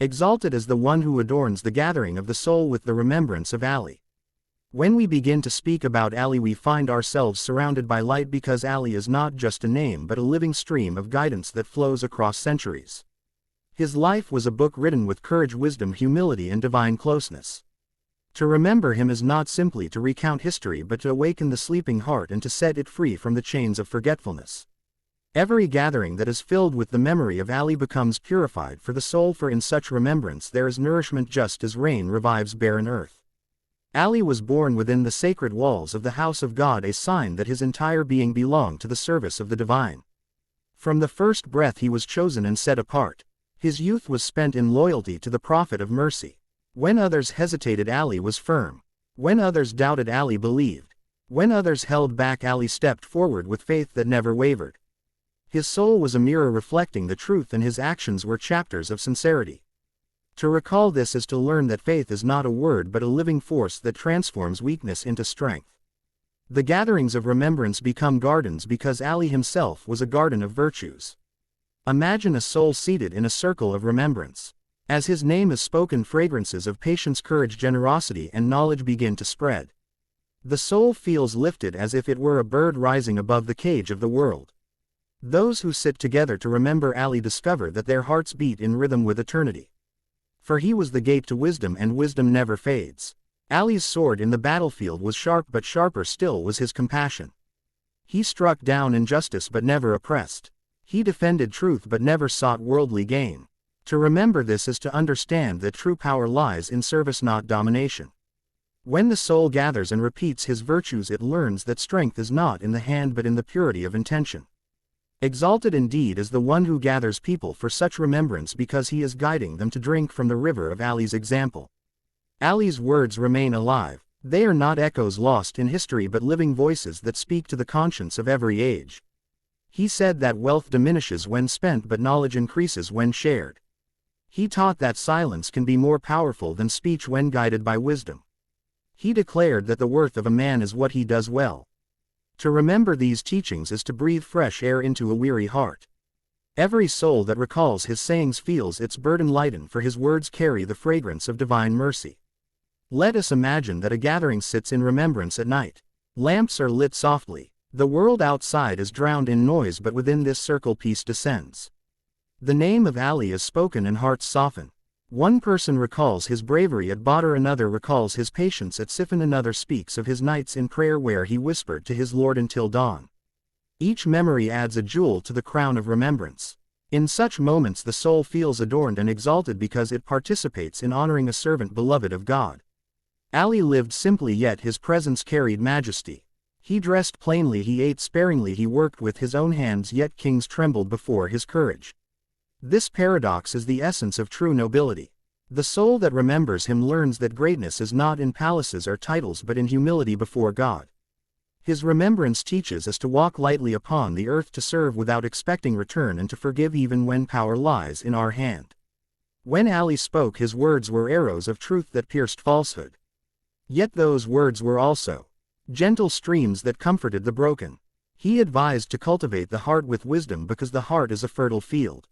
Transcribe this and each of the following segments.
Exalted is the one who adorns the gathering of the soul with the remembrance of Ali. When we begin to speak about Ali, we find ourselves surrounded by light, because Ali is not just a name but a living stream of guidance that flows across centuries. His life was a book written with courage, wisdom, humility, and divine closeness. To remember him is not simply to recount history but to awaken the sleeping heart and to set it free from the chains of forgetfulness. Every gathering that is filled with the memory of Ali becomes purified for the soul, for in such remembrance there is nourishment, just as rain revives barren earth. Ali was born within the sacred walls of the house of God, a sign that his entire being belonged to the service of the divine. From the first breath he was chosen and set apart. His youth was spent in loyalty to the Prophet of mercy. When others hesitated, Ali was firm. When others doubted, Ali believed. When others held back, Ali stepped forward with faith that never wavered. His soul was a mirror reflecting the truth, and his actions were chapters of sincerity. To recall this is to learn that faith is not a word but a living force that transforms weakness into strength. The gatherings of remembrance become gardens because Ali himself was a garden of virtues. Imagine a soul seated in a circle of remembrance. As his name is spoken, fragrances of patience, courage, generosity, and knowledge begin to spread. The soul feels lifted as if it were a bird rising above the cage of the world. Those who sit together to remember Ali discover that their hearts beat in rhythm with eternity. For he was the gate to wisdom, and wisdom never fades. Ali's sword in the battlefield was sharp, but sharper still was his compassion. He struck down injustice but never oppressed. He defended truth but never sought worldly gain. To remember this is to understand that true power lies in service, not domination. When the soul gathers and repeats his virtues, it learns that strength is not in the hand but in the purity of intention. Exalted indeed is the one who gathers people for such remembrance, because he is guiding them to drink from the river of Ali's example. Ali's words remain alive. They are not echoes lost in history but living voices that speak to the conscience of every age. He said that wealth diminishes when spent but knowledge increases when shared. He taught that silence can be more powerful than speech when guided by wisdom. He declared that the worth of a man is what he does well. To remember these teachings is to breathe fresh air into a weary heart. Every soul that recalls his sayings feels its burden lighten, for his words carry the fragrance of divine mercy. Let us imagine that a gathering sits in remembrance at night. Lamps are lit softly. The world outside is drowned in noise, but within this circle peace descends. The name of Ali is spoken and hearts soften. One person recalls his bravery at Badr, another recalls his patience at Siffin, another speaks of his nights in prayer where he whispered to his Lord until dawn. Each memory adds a jewel to the crown of remembrance. In such moments the soul feels adorned and exalted because it participates in honoring a servant beloved of God. Ali lived simply, yet his presence carried majesty. He dressed plainly, he ate sparingly, he worked with his own hands, yet kings trembled before his courage. This paradox is the essence of true nobility. The soul that remembers him learns that greatness is not in palaces or titles but in humility before God. His remembrance teaches us to walk lightly upon the earth, to serve without expecting return, and to forgive even when power lies in our hand. When Ali spoke, his words were arrows of truth that pierced falsehood. Yet those words were also gentle streams that comforted the broken. He advised to cultivate the heart with wisdom because the heart is a fertile field.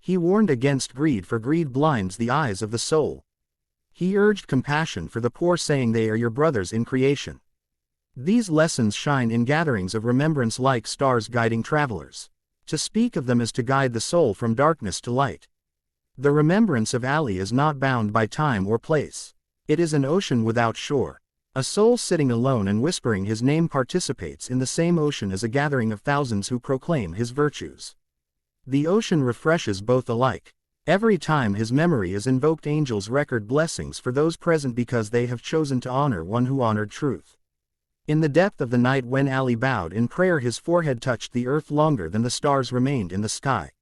He warned against greed, for greed blinds the eyes of the soul. He urged compassion for the poor, saying they are your brothers in creation. These lessons shine in gatherings of remembrance like stars guiding travelers. To speak of them is to guide the soul from darkness to light. The remembrance of Ali is not bound by time or place. It is an ocean without shore. A soul sitting alone and whispering his name participates in the same ocean as a gathering of thousands who proclaim his virtues. The ocean refreshes both alike. Every time his memory is invoked, angels record blessings for those present because they have chosen to honor one who honored truth. In the depth of the night, when Ali bowed in prayer, his forehead touched the earth longer than the stars remained in the sky.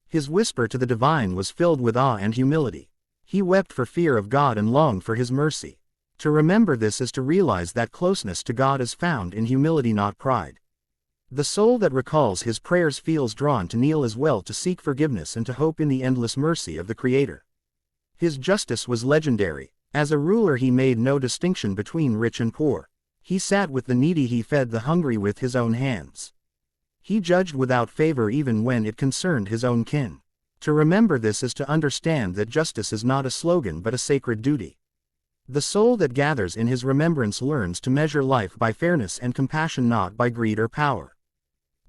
His whisper to the divine was filled with awe and humility. He wept for fear of God and longed for his mercy. To remember this is to realize that closeness to God is found in humility, not pride. The soul that recalls his prayers feels drawn to kneel as well, to seek forgiveness and to hope in the endless mercy of the Creator. His justice was legendary. As a ruler, he made no distinction between rich and poor. He sat with the needy, he fed the hungry with his own hands. He judged without favor even when it concerned his own kin. To remember this is to understand that justice is not a slogan but a sacred duty. The soul that gathers in his remembrance learns to measure life by fairness and compassion, not by greed or power.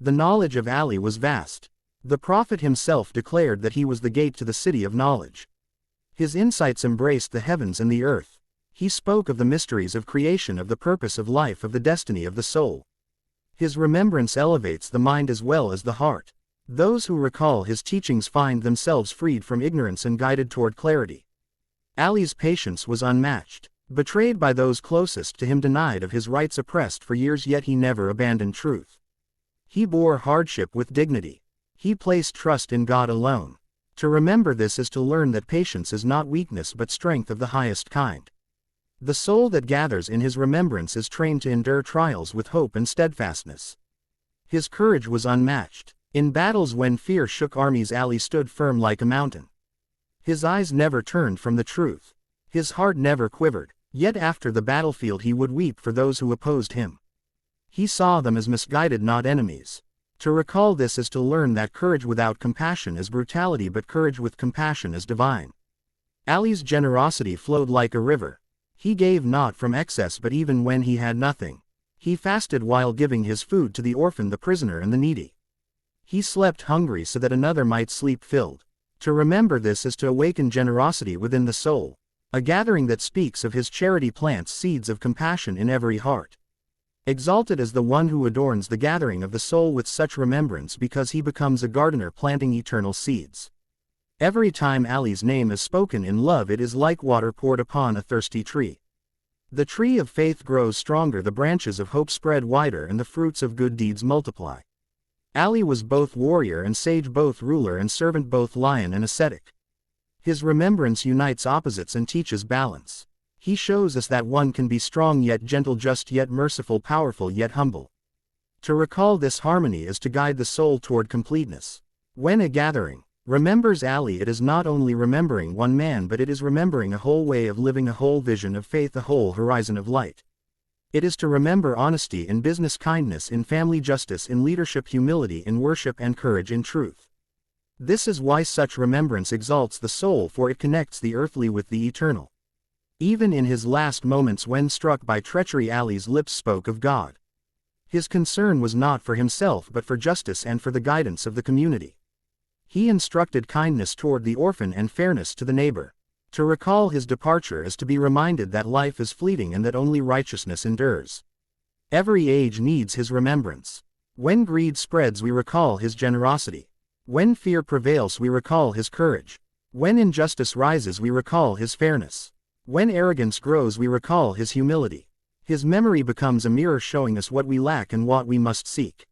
The knowledge of Ali was vast. The Prophet himself declared that he was the gate to the city of knowledge. His insights embraced the heavens and the earth. He spoke of the mysteries of creation, of the purpose of life, of the destiny of the soul. His remembrance elevates the mind as well as the heart. Those who recall his teachings find themselves freed from ignorance and guided toward clarity. Ali's patience was unmatched. Betrayed by those closest to him, denied of his rights, oppressed for years, yet he never abandoned truth. He bore hardship with dignity. He placed trust in God alone. To remember this is to learn that patience is not weakness but strength of the highest kind. The soul that gathers in his remembrance is trained to endure trials with hope and steadfastness. His courage was unmatched. In battles when fear shook armies, Ali stood firm like a mountain. His eyes never turned from the truth. His heart never quivered, yet after the battlefield he would weep for those who opposed him. He saw them as misguided, not enemies. To recall this is to learn that courage without compassion is brutality, but courage with compassion is divine. Ali's generosity flowed like a river. He gave not from excess, but even when he had nothing. He fasted while giving his food to the orphan, the prisoner, and the needy. He slept hungry so that another might sleep filled. To remember this is to awaken generosity within the soul. A gathering that speaks of his charity plants seeds of compassion in every heart. Exalted is the one who adorns the gathering of the soul with such remembrance, because he becomes a gardener planting eternal seeds. Every time Ali's name is spoken in love, it is like water poured upon a thirsty tree. The tree of faith grows stronger, the branches of hope spread wider, and the fruits of good deeds multiply. Ali was both warrior and sage, both ruler and servant, both lion and ascetic. His remembrance unites opposites and teaches balance. He shows us that one can be strong yet gentle, just yet merciful, powerful yet humble. To recall this harmony is to guide the soul toward completeness. When a gathering remembers Ali, it is not only remembering one man, but it is remembering a whole way of living, a whole vision of faith, a whole horizon of light. It is to remember honesty in business, kindness in family, justice in leadership, humility in worship, and courage in truth. This is why such remembrance exalts the soul, for it connects the earthly with the eternal. Even in his last moments, when struck by treachery, Ali's lips spoke of God. His concern was not for himself but for justice and for the guidance of the community. He instructed kindness toward the orphan and fairness to the neighbor. To recall his departure is to be reminded that life is fleeting and that only righteousness endures. Every age needs his remembrance. When greed spreads, we recall his generosity. When fear prevails, we recall his courage. When injustice rises, we recall his fairness. When arrogance grows, we recall his humility. His memory becomes a mirror showing us what we lack and what we must seek.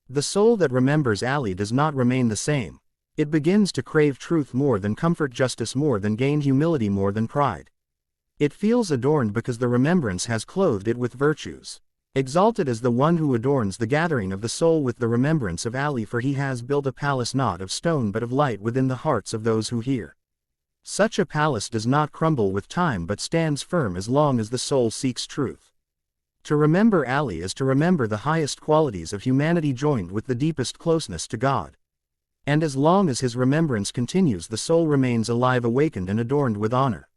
The soul that remembers Ali does not remain the same. It begins to crave truth more than comfort, justice more than gain, humility more than pride. It feels adorned because the remembrance has clothed it with virtues. Exalted is the one who adorns the gathering of the soul with the remembrance of Ali, for he has built a palace not of stone but of light within the hearts of those who hear. Such a palace does not crumble with time but stands firm as long as the soul seeks truth. To remember Ali is to remember the highest qualities of humanity joined with the deepest closeness to God. And as long as his remembrance continues, the soul remains alive, awakened, and adorned with honor.